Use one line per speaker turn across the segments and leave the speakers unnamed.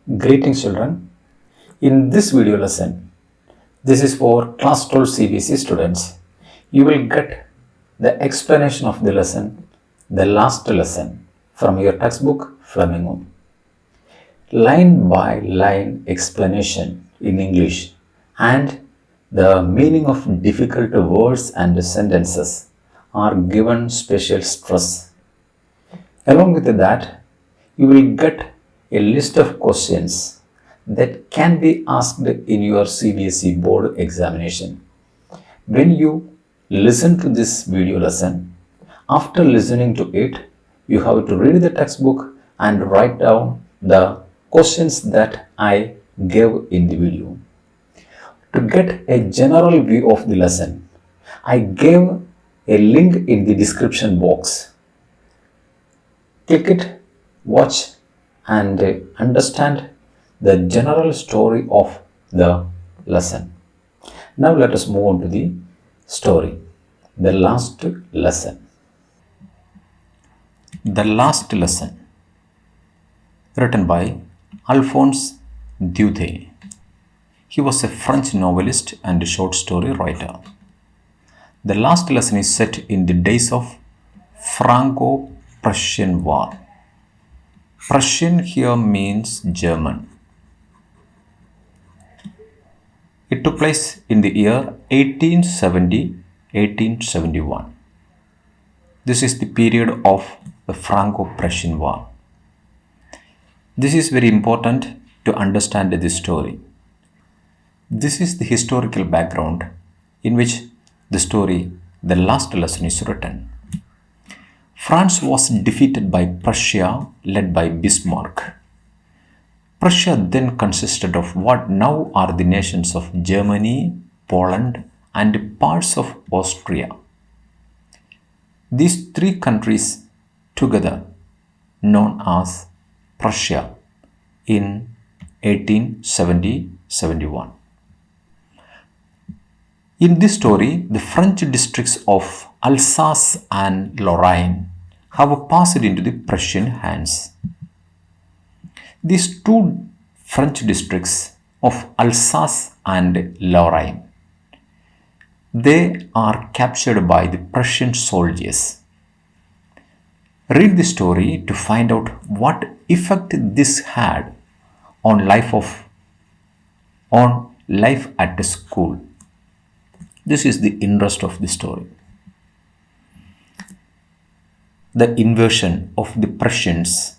Greetings children. In this video lesson, this is for class 12 CBC students. You will get the explanation of the lesson, the last lesson from your textbook Flamingo. Line by line explanation in English and the meaning of difficult words and sentences are given special stress. Along with that, you will get a list of questions that can be asked in your CBSE board examination. When you listen to this video lesson, after listening to it, you have to read the textbook and write down the questions that I gave in the video. To get a general view of the lesson, I gave a link in the description box. Click it, watch and understand the general story of the lesson. Now let us move on to the story, the last lesson. The last lesson, written by Alphonse Daudet. He was a French novelist and short story writer. The last lesson is set in the days of Franco-Prussian War. Prussian here means German. It took place in the year 1870-1871. This is the period of the Franco-Prussian War. This is very important to understand this story. This is the historical background in which the story, the last lesson, is written. France was defeated by Prussia, led by Bismarck. Prussia then consisted of what now are the nations of Germany, Poland, and parts of Austria. These three countries together, known as Prussia, in 1870-71. In this story, the French districts of Alsace and Lorraine have passed into the Prussian hands. These two French districts of Alsace and Lorraine, they are captured by the Prussian soldiers. Read the story to find out what effect this had on life at the school. This is the interest of the story. The invasion of the Prussians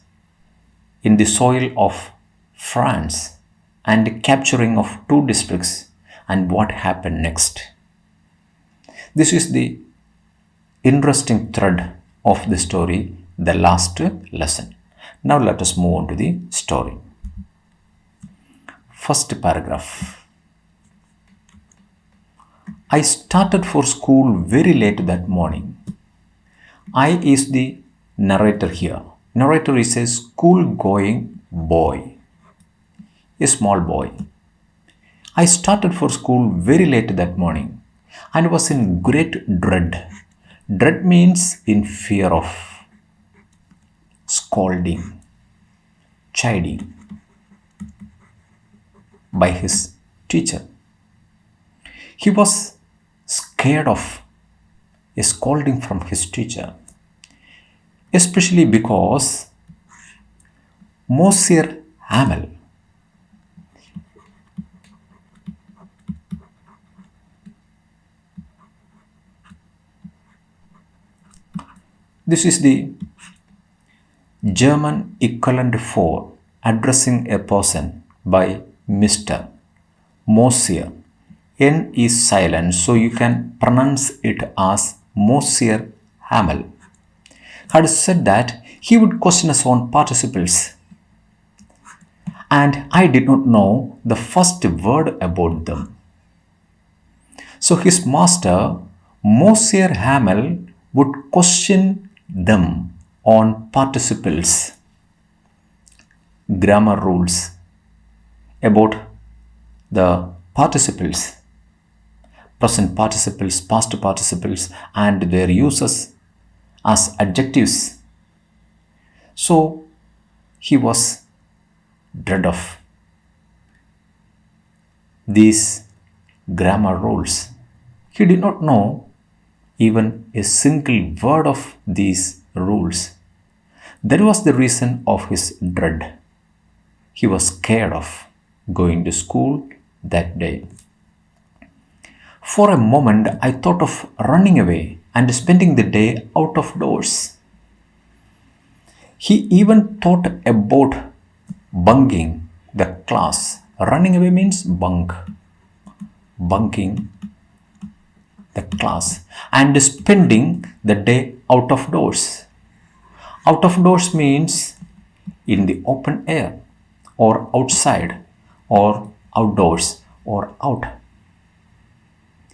in the soil of France and the capturing of two districts and what happened next. This is the interesting thread of the story, the last lesson. Now let us move on to the story. First paragraph. I started for school very late that morning. I is the narrator here. Narrator is a school-going boy, a small boy. I started for school very late that morning and was in great dread. Dread means in fear of, scolding, chiding by his teacher. He was scared of a scolding from his teacher, especially because Monsieur Hamel, this is the German equivalent for addressing a person by Mr. Monsieur. N is silent, so you can pronounce it as Monsieur Hamel, had said that he would question us on participles. And I did not know the first word about them. So his master, Monsieur Hamel, would question them on participles, grammar rules about the participles, present participles, past participles, and their uses as adjectives. So he was dread of these grammar rules. He did not know even a single word of these rules. That was the reason of his dread. He was scared of going to school that day. For a moment, I thought of running away and spending the day out of doors. He even thought about bunking the class. Running away means bunking the class and spending the day out of doors. Out of doors means in the open air or outside or outdoors or out.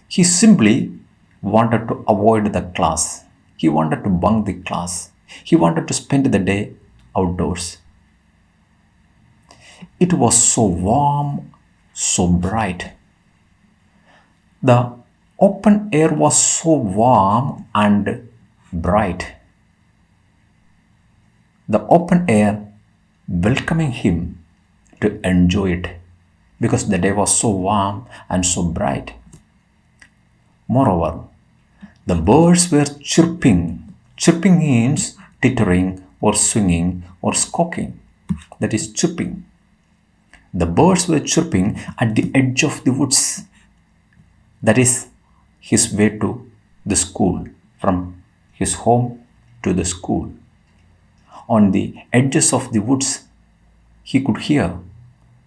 He simply wanted to avoid the class. He wanted to bunk the class. He wanted to spend the day outdoors. It was so warm, so bright. The open air was so warm and bright. The open air welcoming him to enjoy it because the day was so warm and so bright. Moreover, the birds were chirping. Chirping means tittering or swinging or squawking. That is chirping. The birds were chirping at the edge of the woods. That is his way to the school, from his home to the school. On the edges of the woods, he could hear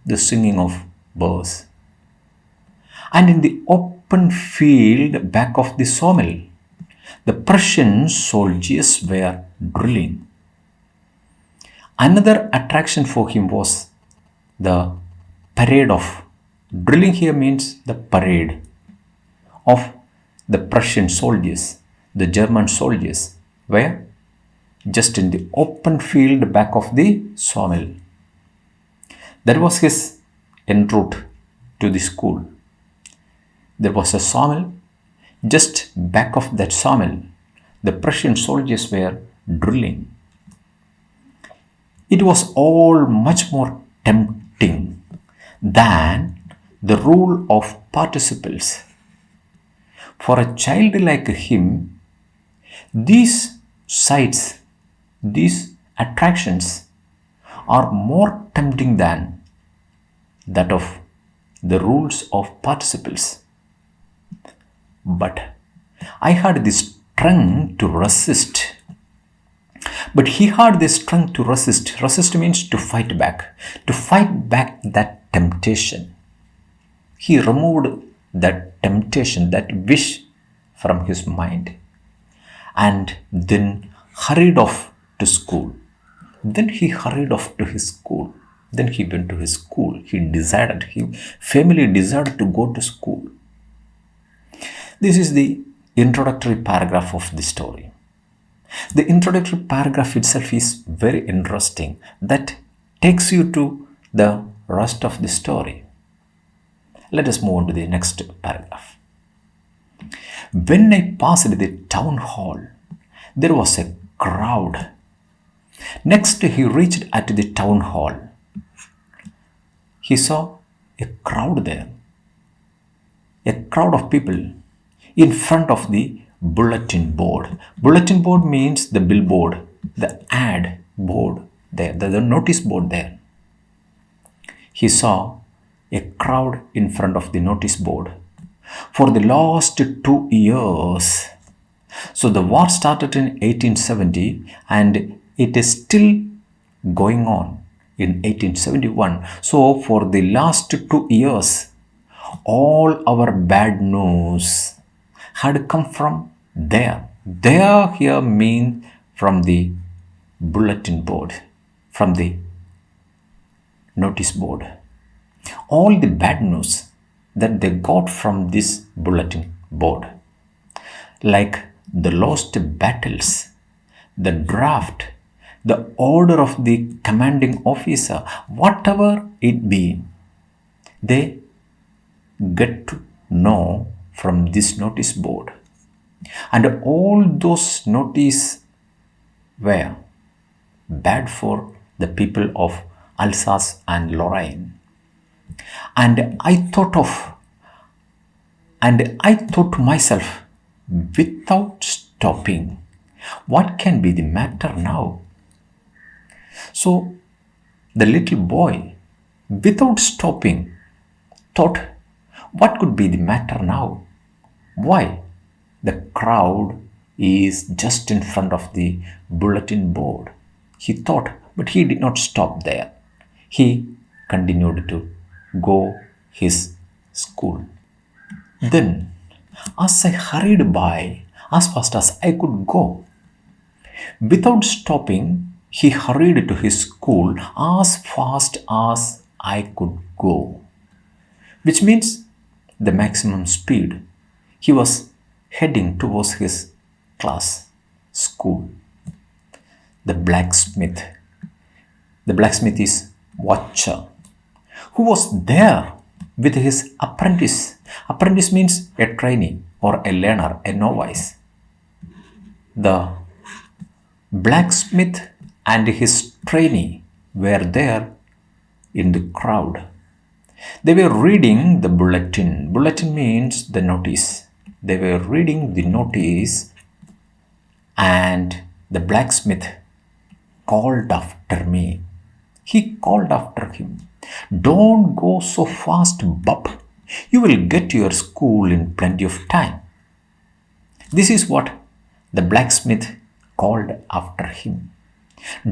the singing of birds. And in the open field back of the sawmill, the Prussian soldiers were drilling. Another attraction for him was the parade of drilling. Here means the parade of the Prussian soldiers, the German soldiers, were just in the open field back of the sawmill. That was his en route to the school. There was a sawmill. Just back of that sawmill, the Prussian soldiers were drilling. It was all much more tempting than the rule of participles. For a child like him, these sights, these attractions are more tempting than that of the rules of participles. But I had the strength to resist. But he had the strength to resist. Resist means to fight back that temptation. He removed that temptation, that wish from his mind, and then hurried off to school. Then he hurried off to his school. Then he went to his school. Family decided to go to school. This is the introductory paragraph of the story. The introductory paragraph itself is very interesting. That takes you to the rest of the story. Let us move on to the next paragraph. When I passed the town hall, there was a crowd. Next, he reached at the town hall. He saw a crowd there. A crowd of people in front of the bulletin board. Bulletin board means the billboard, the ad board there, the notice board there. He saw a crowd in front of the notice board. For the last 2 years, so the war started in 1870 and it is still going on in 1871. So for the last 2 years, all our bad news had come from there. There here means from the bulletin board, from the notice board. All the bad news that they got from this bulletin board, like the lost battles, the draft, the order of the commanding officer, whatever it be, they get to know from this notice board. And all those notices were bad for the people of Alsace and Lorraine. And I thought to myself, without stopping, what can be the matter now? So the little boy, without stopping, thought, what could be the matter now? Why? The crowd is just in front of the bulletin board. He thought, but he did not stop there. He continued to go his school. Then, as I hurried by as fast as I could go, without stopping, he hurried to his school as fast as I could go, which means the maximum speed. He was heading towards his class, school. The blacksmith is watcher, who was there with his apprentice. Apprentice means a trainee or a learner, a novice. The blacksmith and his trainee were there in the crowd. They were reading the bulletin. Bulletin means the notice. They were reading the notice, and the blacksmith called after me. He called after him, "Don't go so fast, bub. You will get to your school in plenty of time." This is what the blacksmith called after him.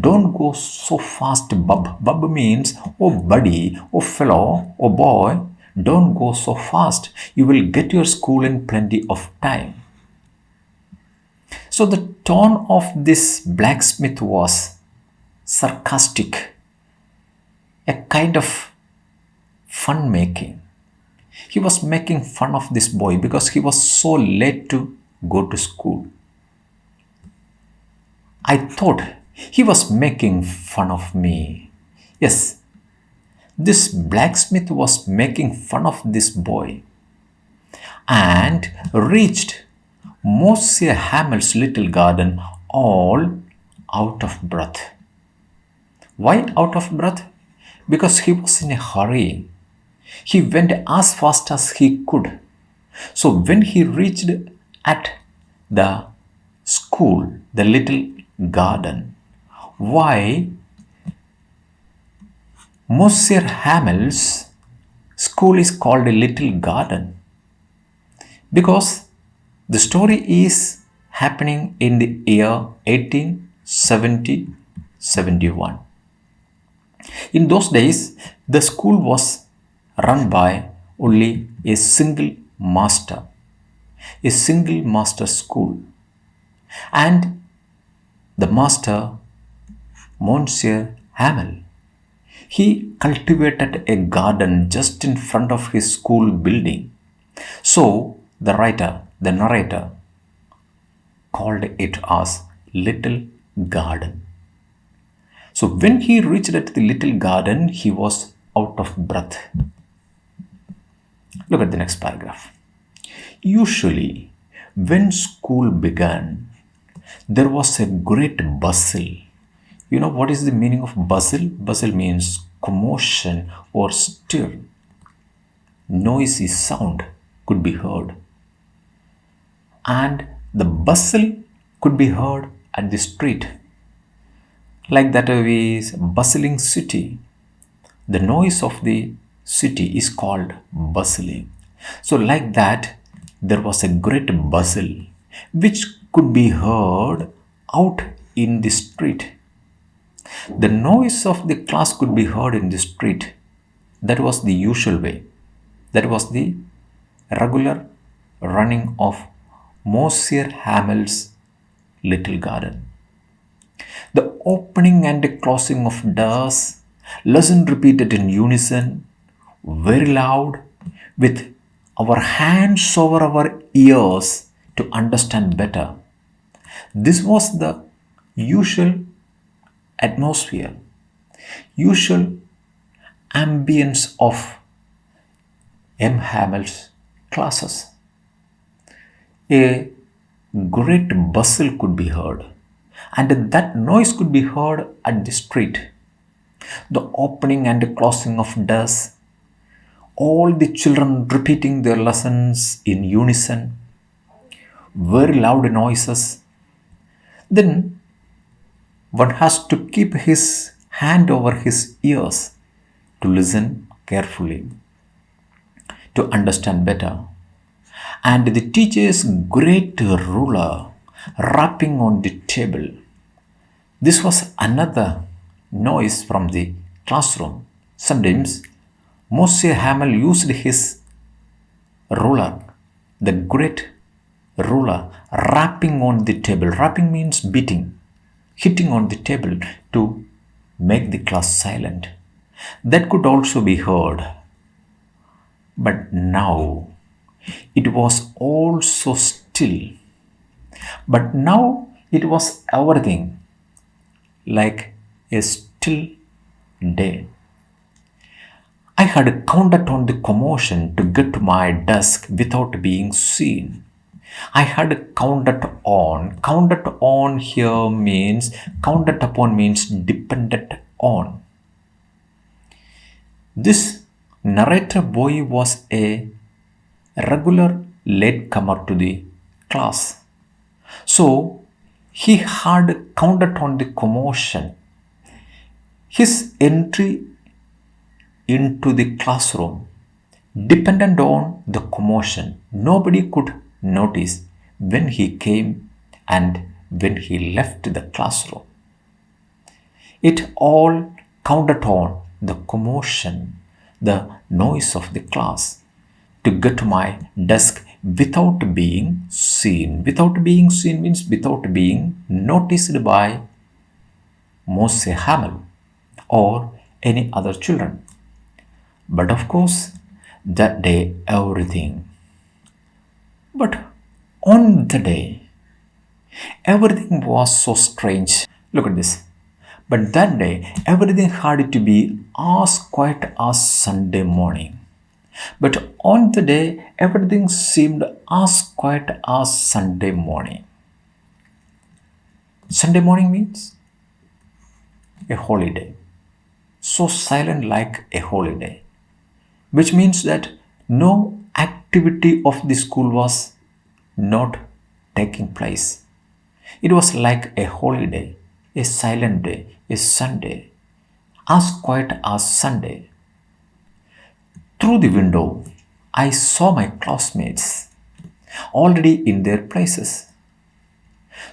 Don't go so fast, bub. Bub means, oh buddy, oh fellow, oh boy, don't go so fast. You will get to your school in plenty of time. So the tone of this blacksmith was sarcastic, a kind of fun making. He was making fun of this boy because he was so late to go to school. I thought he was making fun of me. Yes, this blacksmith was making fun of this boy and reached Monsieur Hamel's little garden all out of breath. Why out of breath? Because he was in a hurry. He went as fast as he could. So when he reached at the school, the little garden, why Monsieur Hamel's school is called a little garden? Because the story is happening in the year 1870-71. In those days, the school was run by only a single master school. And the master, Monsieur Hamel, he cultivated a garden just in front of his school building. So the narrator called it as Little Garden. So when he reached at the little garden, he was out of breath. Look at the next paragraph. Usually, when school began, there was a great bustle. You know what is the meaning of bustle? Bustle means commotion or stir. Noisy sound could be heard. And the bustle could be heard at the street. Like that is bustling city. The noise of the city is called bustling. So like that, there was a great bustle which could be heard out in the street. The noise of the class could be heard in the street. That was the usual way. That was the regular running of Monsieur Hamel's little garden. The opening and the closing of doors, lesson repeated in unison, very loud, with our hands over our ears to understand better. This was the usual atmosphere, usual ambience of M. Hamel's classes. A great bustle could be heard, and that noise could be heard at the street. the opening and closing of doors, all the children repeating their lessons in unison, very loud noises. Then one has to keep his hand over his ears to listen carefully, to understand better. And the teacher's great ruler rapping on the table. This was another noise from the classroom. Sometimes Moshe Hamel used his ruler, the great ruler, rapping on the table. Rapping means beating, hitting on the table to make the class silent. That could also be heard. But now it was all so still. But now it was everything like a still day. I had counted on the commotion to get to my desk without being seen. I had counted on. Counted on here means, counted upon means dependent on. This narrator boy was a regular latecomer to the class. So he had counted on the commotion. His entry into the classroom depended on the commotion. Nobody could notice when he came and when he left the classroom. It all counted on the commotion, the noise of the class, to get to my desk without being seen. Without being seen means without being noticed by Moshe Hamel or any other children. But of course, that day everything. But on the day, everything was so strange. Look at this. But that day, everything had to be as quiet as Sunday morning. But on the day, everything seemed as quiet as Sunday morning. Sunday morning means a holiday. So silent like a holiday. Which means that no activity of the school was not taking place. It was like a holiday, a silent day, a Sunday, as quiet as Sunday. Through the window, I saw my classmates already in their places.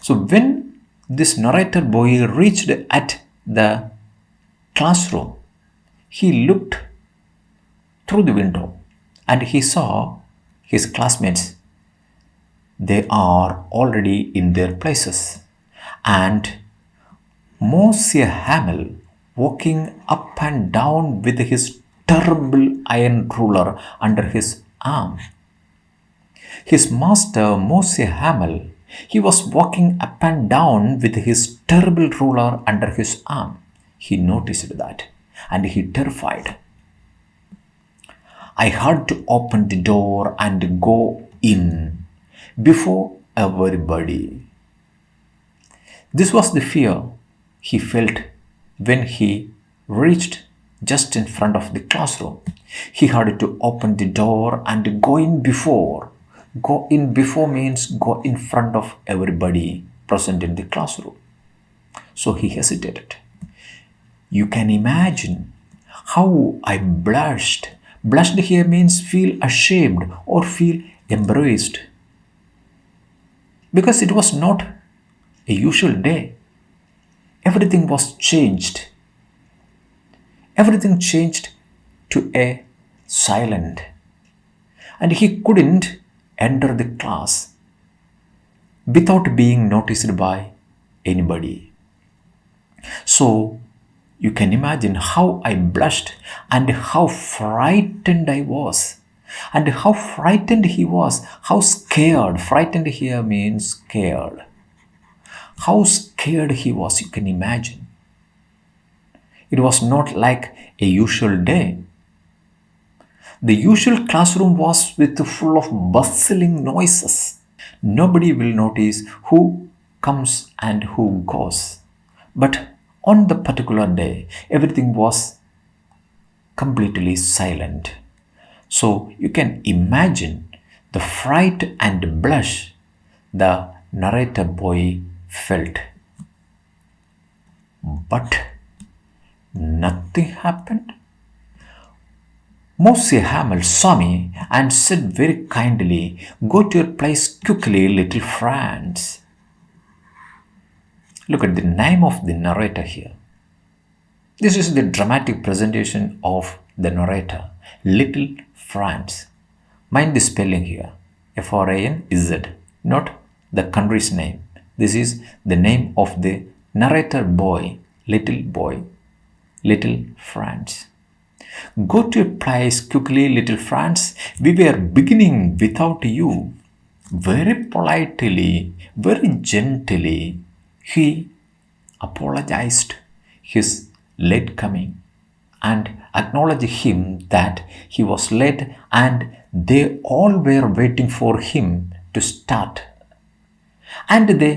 So when this narrator boy reached at the classroom, he looked through the window and he saw his classmates. They are already in their places. And Moshe Hamel walking up and down with his terrible iron ruler under his arm. His master Moshe Hamel, he was walking up and down with his terrible ruler under his arm. He noticed that and he terrified. I had to open the door and go in before everybody. This was the fear he felt when he reached just in front of the classroom. He had to open the door and go in before. Go in before means go in front of everybody present in the classroom. So he hesitated. You can imagine how I blushed. Blushed here means feel ashamed or feel embarrassed. Because it was not a usual day. Everything was changed. Everything changed to a silent. And he couldn't enter the class without being noticed by anybody. So you can imagine how I blushed and how frightened I was. And how frightened he was. How scared. Frightened here means scared. How scared he was, you can imagine. It was not like a usual day. The usual classroom was full of bustling noises. Nobody will notice who comes and who goes. But On the particular day, everything was completely silent. So you can imagine the fright and blush the narrator boy felt. But nothing happened. Monsieur Hamel saw me and said very kindly, "Go to your place quickly, little Franz." Look at the name of the narrator here. This is the dramatic presentation of the narrator, Little Franz. Mind the spelling here. Franz, not the country's name. This is the name of the narrator boy, Little Franz. "Go to your place quickly, little Franz. We were beginning without you." Very politely, very gently, he apologized his late coming and acknowledged him that he was late and they all were waiting for him to start. And they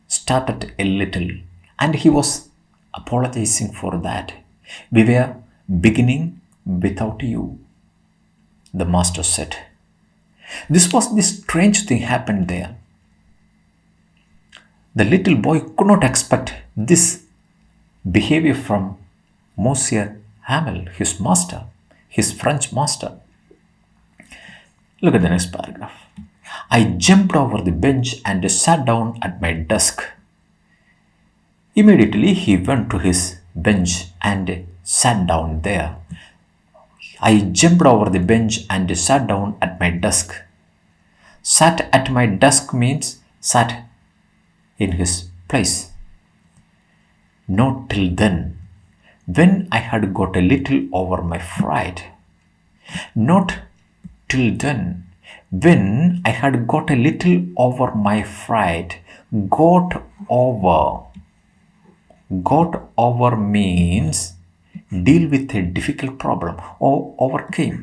started a little and he was apologizing for that. "We were beginning without you," the master said. This was the strange thing happened there. The little boy could not expect this behavior from Monsieur Hamel, his master, his French master. Look at the next paragraph. "I jumped over the bench and sat down at my desk." Immediately he went to his bench and sat down there. "I jumped over the bench and sat down at my desk." Sat at my desk means sat in his place. Not till then, when I had got a little over my fright. Not till then, when I had got a little over my fright. Got over. Got over means deal with a difficult problem or overcame.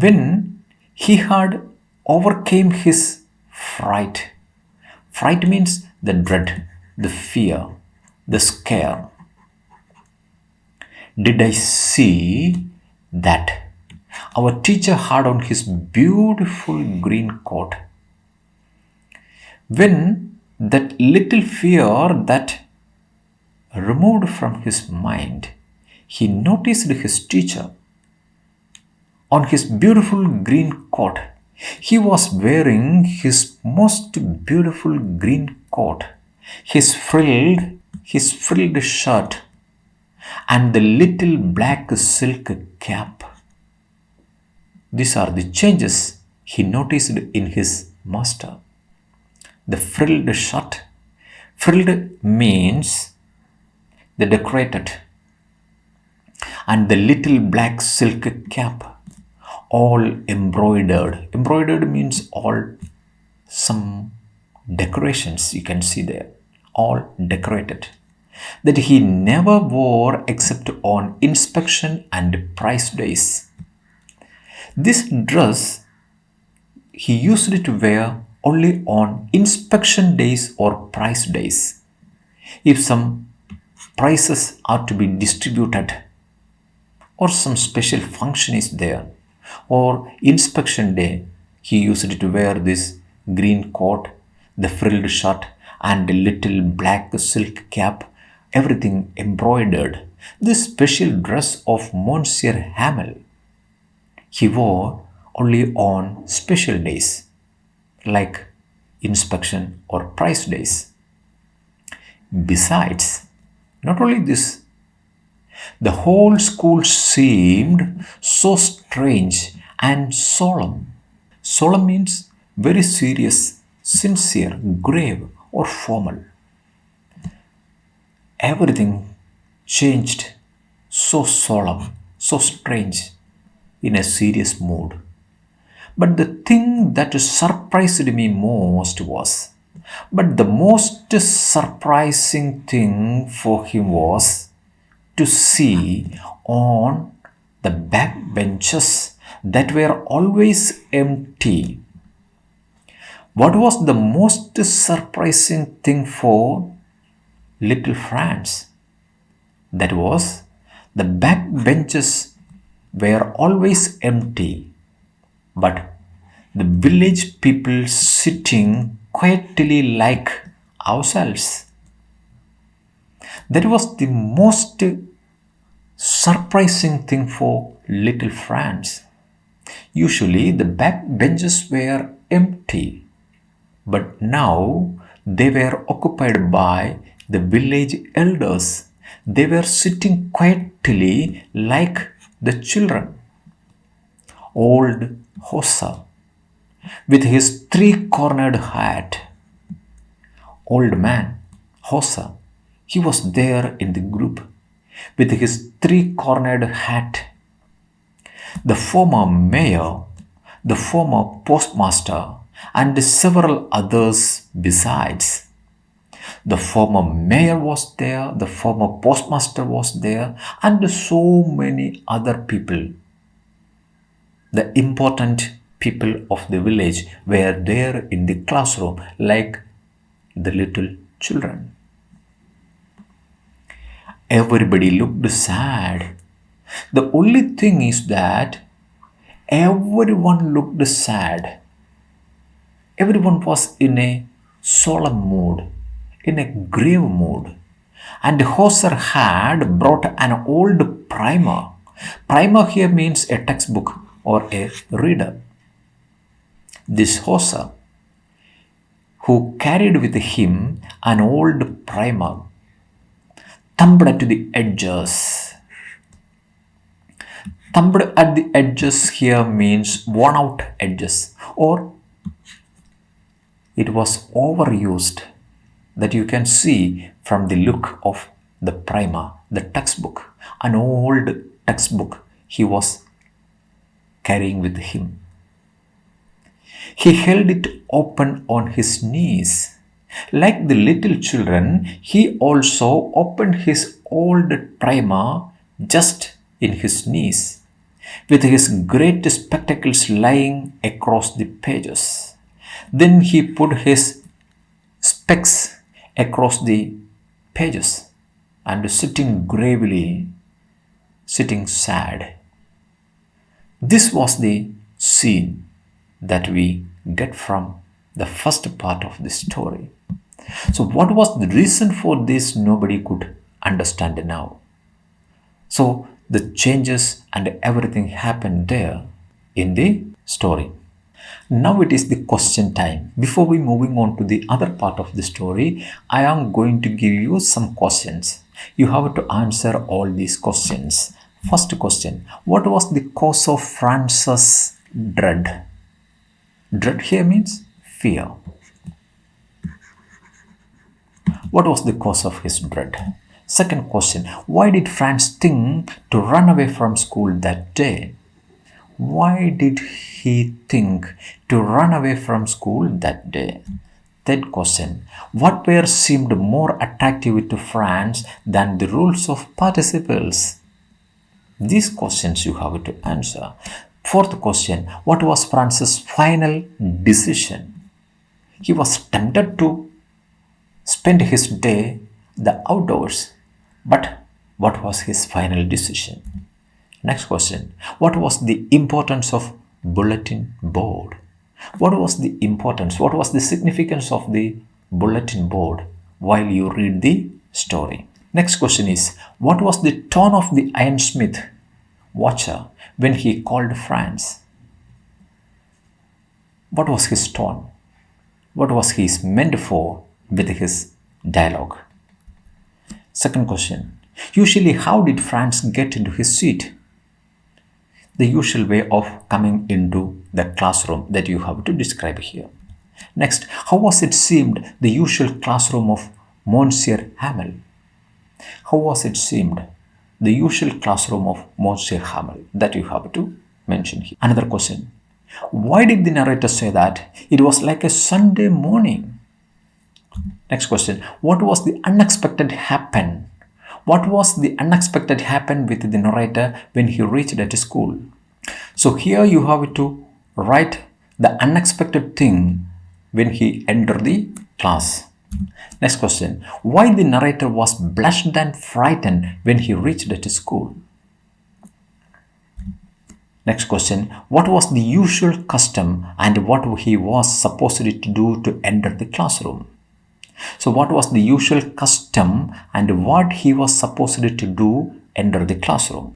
When he had overcame his fright. Fright means the dread, the fear, the scare. Did I see that our teacher had on his beautiful green coat? When that little fear that removed from his mind, he noticed his teacher on his beautiful green coat. He was wearing his most beautiful green coat, his frilled shirt, and the little black silk cap. These are the changes he noticed in his master. The frilled shirt. Frilled means the decorated. And the little black silk cap, all embroidered. Embroidered means all some decorations you can see there, all decorated, that he never wore except on inspection and price days. This dress he used to wear only on inspection days or price days. If some prices are to be distributed or some special function is there, or inspection day, he used to wear this green coat, the frilled shirt, and the little black silk cap, everything embroidered. This special dress of Monsieur Hamel he wore only on special days like inspection or price days. Besides, not only this, the whole school seemed so strange and solemn. Solemn means very serious, sincere, grave, or formal. Everything changed so solemn, so strange, in a serious mood. But the thing that surprised me most was, but the most surprising thing for him was to see on the back benches that were always empty. What was the most surprising thing for little France. That was, the back benches were always empty, but the village people sitting quietly like ourselves. That was the most surprising thing for little France. Usually the back benches were empty, but now they were occupied by the village elders. They were sitting quietly like the children. Old Hossa, with his three-cornered hat. Old man, Hossa, he was there in the group with his three-cornered hat. The former mayor, the former postmaster, and several others besides. The former mayor was there, the former postmaster was there, and so many other people. The important people of the village were there in the classroom like the little children. Everybody looked sad. The only thing is that everyone looked sad. Everyone was in a solemn mood, in a grave mood. And Hosser had brought an old primer. Primer here means a textbook or a reader. This Hosser, who carried with him an old primer, thumbed to the edges. Thumbed at the edges here means worn out edges, or it was overused, that you can see from the look of the primer, the textbook, an old textbook he was carrying with him. He held it open on his knees. Like the little children, he also opened his old primer just in his knees, with his great spectacles lying across the pages. Then he put his specs across the pages and sitting gravely, sitting sad. This was the scene that we get from the first part of the story. So what was the reason for this? Nobody could understand now. So the changes and everything happened there in the story. Now it is the question time. Before we moving on to the other part of the story, I am going to give you some questions. You have to answer all these questions. First question, what was the cause of Francis' dread? Dread here means fear. What was the cause of his dread? Second question, why did Franz think to run away from school that day? Why did he think to run away from school that day? Third question, what pair seemed more attractive to Franz than the rules of participles? These questions you have to answer. Fourth question, what was Franz's final decision? He was tempted to spend his day the outdoors, but what was his final decision? Next question, what was the importance of bulletin board? What was the importance, what was the significance of the bulletin board while you read the story? Next question is, what was the tone of the ironsmith watcher when he called Franz? What was his tone? What was he meant for with his dialogue? Second question, usually how did Franz get into his seat? The usual way of coming into the classroom that you have to describe here. Next, how was it seemed the usual classroom of Monsieur Hamel? How was it seemed the usual classroom of Monsieur Hamel? That you have to mention here. Another question, why did the narrator say that it was like a Sunday morning? Next question, what was the unexpected happen? What was the unexpected happen with the narrator when he reached at school? So here you have to write the unexpected thing when he entered the class. Next question. Why the narrator was blushed and frightened when he reached at school? Next question. What was the usual custom and what he was supposed to do to enter the classroom? So what was the usual custom and what he was supposed to do enter the classroom?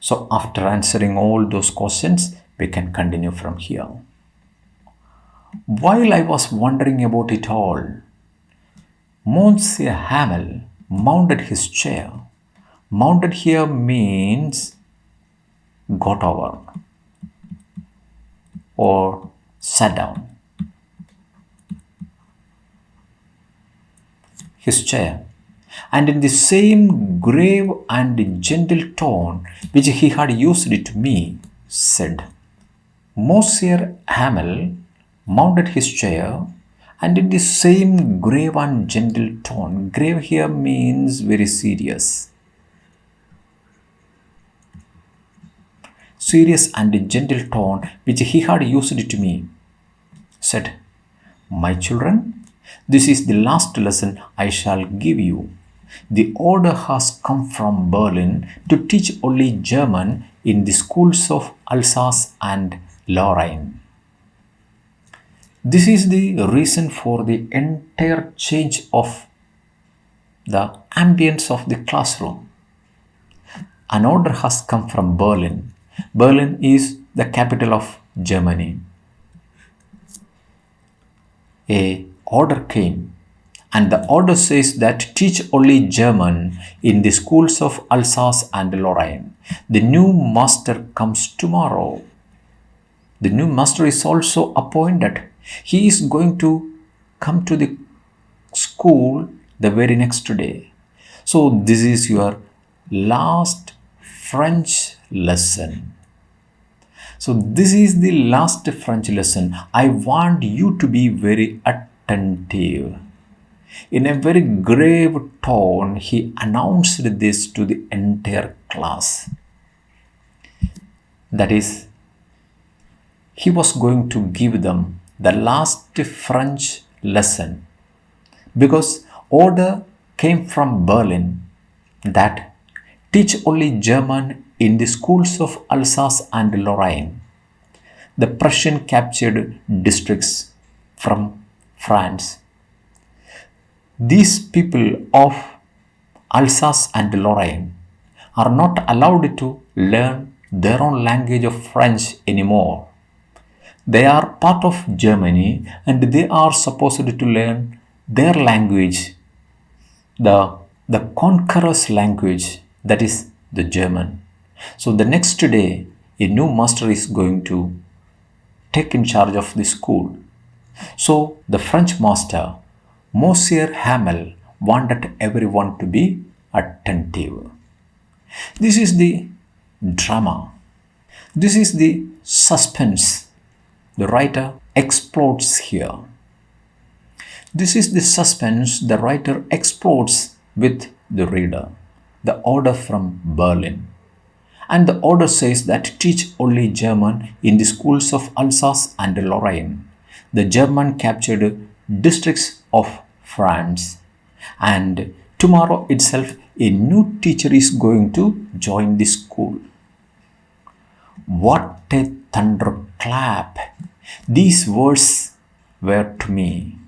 So after answering all those questions, we can continue from here. While I was wondering about it all, Monsieur Hamel mounted his chair. Mounted here means got over or sat down. His chair, and in the same grave and gentle tone which he had used to me, said, Monsieur Hamel mounted his chair, and in the same grave and gentle tone. Grave here means very serious. Serious and gentle tone which he had used to me, said, My children, this is the last lesson I shall give you. The order has come from Berlin to teach only German in the schools of Alsace and Lorraine. This is the reason for the entire change of the ambience of the classroom. An order has come from Berlin. Berlin is the capital of Germany. A order came, and the order says that teach only German in the schools of Alsace and Lorraine. The new master comes tomorrow. The new master is also appointed. He is going to come to the school the very next day. So this is your last French lesson. So this is the last French lesson. I want you to be very attentive. In a very grave tone, he announced this to the entire class. That is, he was going to give them the last French lesson because order came from Berlin that teach only German in the schools of Alsace and Lorraine, the Prussian captured districts from France. These people of Alsace and Lorraine are not allowed to learn their own language of French anymore. They are part of Germany and they are supposed to learn their language, the conqueror's language, that is the German. So the next day, a new master is going to take in charge of the school. So the French master, Monsieur Hamel, wanted everyone to be attentive. This is the drama. This is the suspense. The writer explodes here. This is the suspense the writer explodes with the reader. The order from Berlin. And the order says that teach only German in the schools of Alsace and Lorraine, the German captured districts of France. And tomorrow itself, a new teacher is going to join the school. What a thunderclap these words were to me.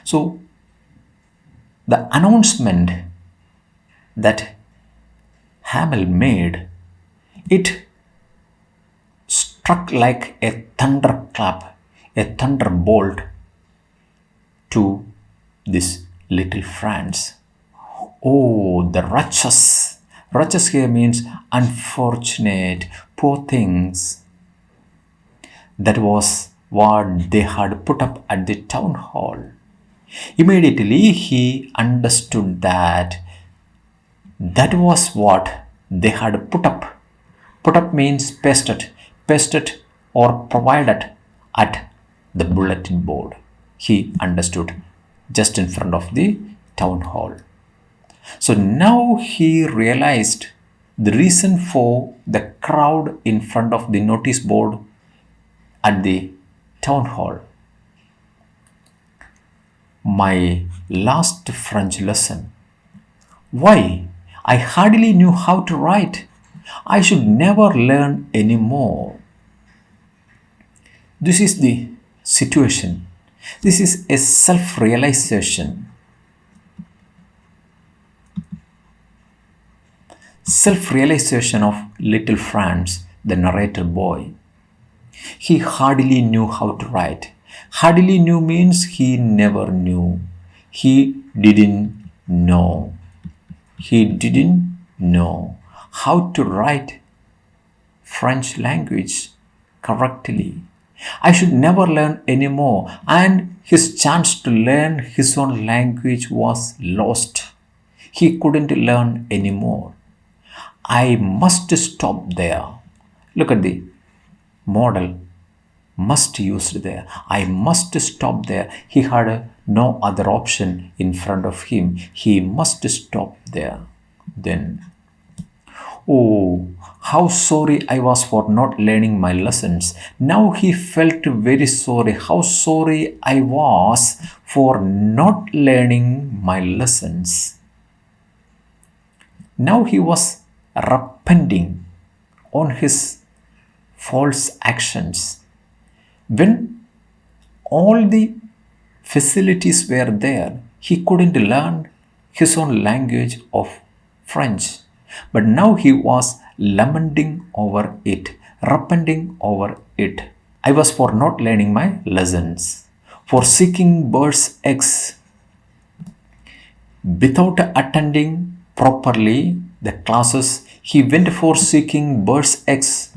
So, the announcement that Hamel made, it struck like a thunderclap, a thunderbolt to this little France. Oh, the wretches. Wretches here means unfortunate, poor things. That was what they had put up at the town hall. Immediately he understood that that was what they had put up. Put up means pasted or provided at the bulletin board. He understood just in front of the town hall. So now he realized the reason for the crowd in front of the notice board at the town hall. My last French lesson. Why? I hardly knew how to write. I should never learn any more. This is the situation. This is a self realization. Self realization of little Franz, the narrator boy. He hardly knew how to write. Hardly knew means he never knew. He didn't know. He didn't know how to write French language correctly. I should never learn any more, and his chance to learn his own language was lost. He couldn't learn anymore. I must stop there. Look at the model must used there. I must stop there. He had no other option in front of him. He must stop there. Then, oh, how sorry I was for not learning my lessons. Now he felt very sorry. How sorry I was for not learning my lessons. Now he was repenting on his false actions. When all the facilities were there, he couldn't learn his own language of French. But now he was lamenting over it, repenting over it. I was for not learning my lessons, for seeking birds' eggs without attending properly the classes. He went for seeking birds' eggs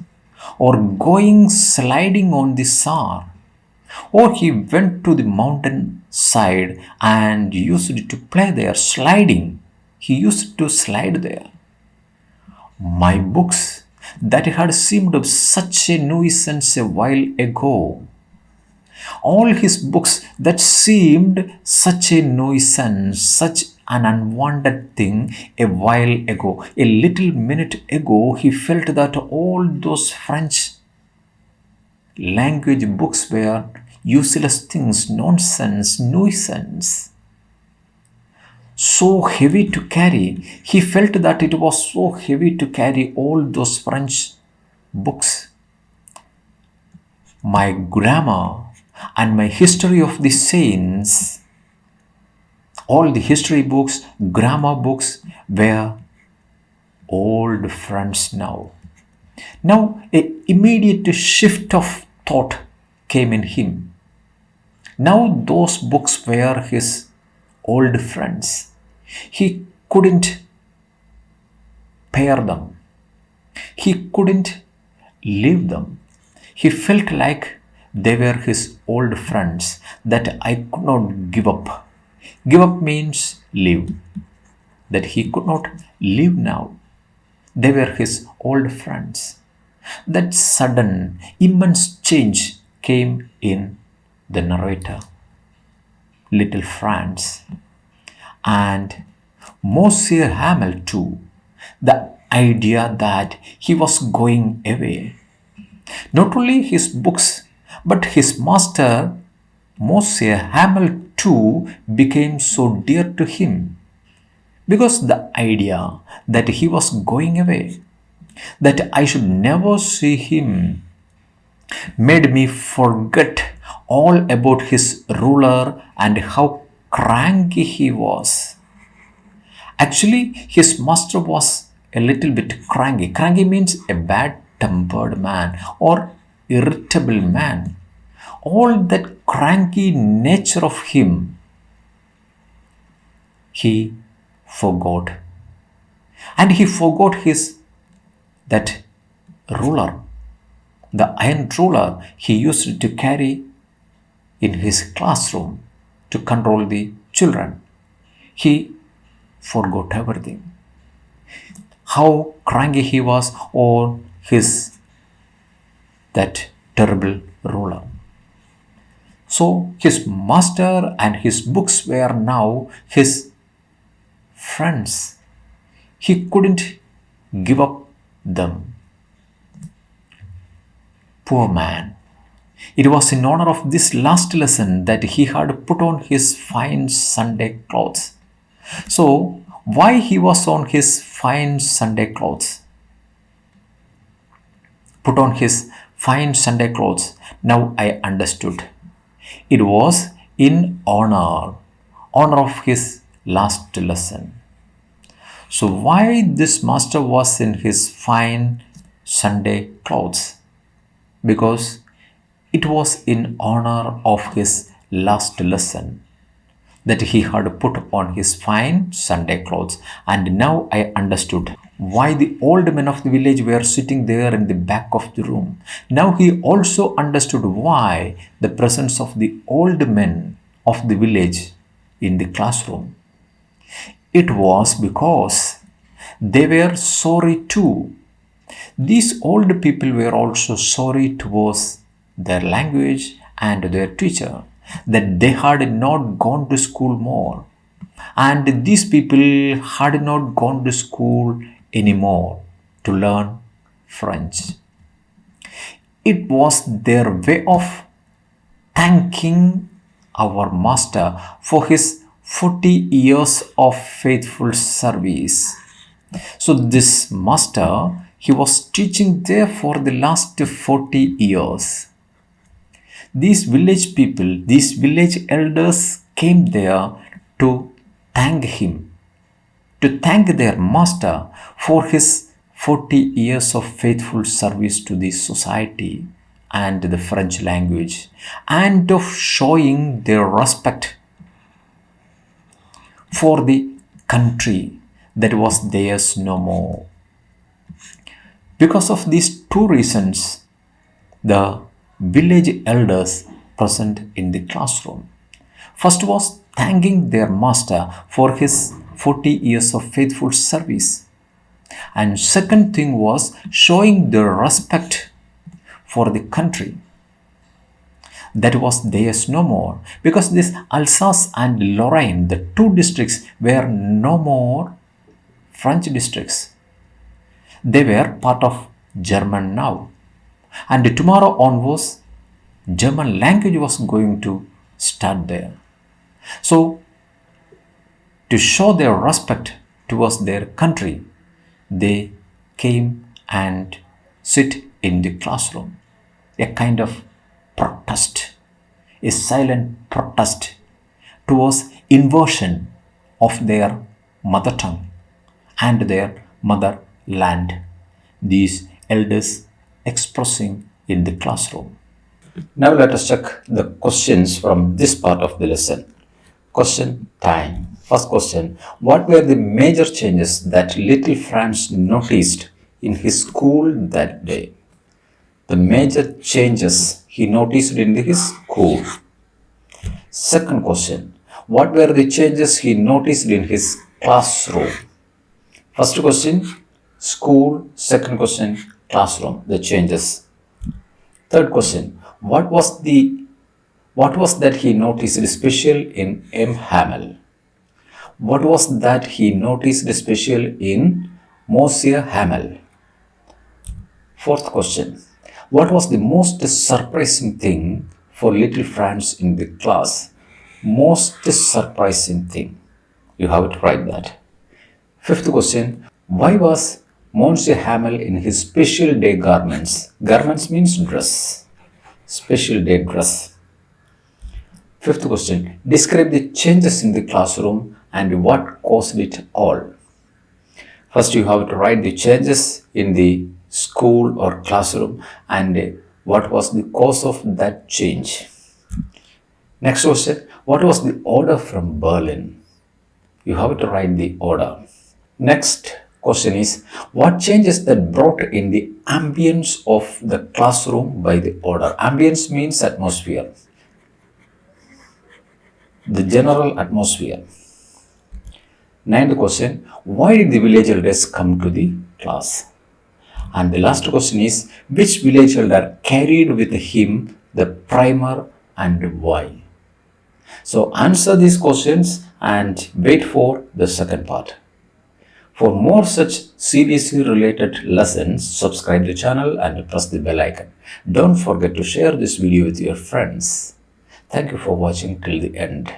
or going sliding on the shore, or he went to the mountain side and used to play there sliding. He used to slide there. My books that had seemed such a nuisance a while ago. All his books that seemed such a nuisance, such an unwanted thing a while ago. A little minute ago, he felt that all those French language books were useless things, nonsense, nuisance. So heavy to carry. He felt that it was so heavy to carry all those French books. My grammar and my history of the saints, all the history books, grammar books were old friends now. Now, an immediate shift of thought came in him. Now, those books were his old friends. He couldn't pair them. He couldn't leave them. He felt like they were his old friends that I could not give up. Give up means leave. That he could not leave now. They were his old friends. That sudden, immense change came in the narrator, little Franz, and Monsieur Hamel too. The idea that he was going away. Not only his books, but his master, Monsieur Hamel too, became so dear to him. Because the idea that he was going away, that I should never see him, made me forget all about his ruler and how cranky he was. Actually, his master was a little bit cranky. Cranky means a bad tempered man or irritable man. All that cranky nature of him, he forgot. And he forgot that ruler, the iron ruler he used to carry in his classroom to control the children. He forgot everything. How cranky he was on that terrible ruler. So his master and his books were now his friends. He couldn't give up them. Poor man. It was in honor of this last lesson that he had put on his fine Sunday clothes. So, why he was on his fine Sunday clothes? Put on his fine Sunday clothes. Now I understood. It was in honor of his last lesson. So why this master was in his fine Sunday clothes? Because it was in honor of his last lesson that he had put on his fine Sunday clothes. And now I understood why the old men of the village were sitting there in the back of the room. Now he also understood why the presence of the old men of the village in the classroom. It was because they were sorry too. These old people were also sorry towards their language and their teacher, that they had not gone to school more. And these people had not gone to school anymore to learn French. It was their way of thanking our master for his 40 years of faithful service. So this master, he was teaching there for the last 40 years. These village people, these village elders came there to thank him, to thank their master for his 40 years of faithful service to the society and the French language, and of showing their respect for the country that was theirs no more. Because of these two reasons, the village elders present in the classroom. First was thanking their master for his 40 years of faithful service. And second thing was showing their respect for the country that was theirs no more, because this Alsace and Lorraine, the two districts, were no more French districts. They were part of German now. And tomorrow onwards, German language was going to start there. So, to show their respect towards their country, they came and sit in the classroom. A kind of protest, a silent protest towards inversion of their mother tongue and their motherland. These elders expressing in the classroom. Now let us check the questions from this part of the lesson. Question time. First question. What were the major changes that little Franz noticed in his school that day? The major changes he noticed in his school. Second question. What were the changes he noticed in his classroom? First question, school. Second question, classroom, the changes. Third question, what was that he noticed special in M. Hamel? What was that he noticed special in Monsieur Hamel? Fourth question, what was the most surprising thing for little Franz in the class? Most surprising thing. You have to write that. Fifth question, why was Monsieur Hamel in his special day garments? Garments means dress. Special day dress. Fifth question, describe the changes in the classroom and what caused it all. First, you have to write the changes in the school or classroom and what was the cause of that change. Next question, what was the order from Berlin? You have to write the order. Next question is, what changes that brought in the ambience of the classroom by the order? Ambience means atmosphere. The general atmosphere. Ninth question, why did the village elders come to the class? And the last question is, which village elder carried with him the primer and why? So answer these questions and wait for the second part. For more such CBSE related lessons, subscribe the channel and press the bell icon. Don't forget to share this video with your friends. Thank you for watching till the end.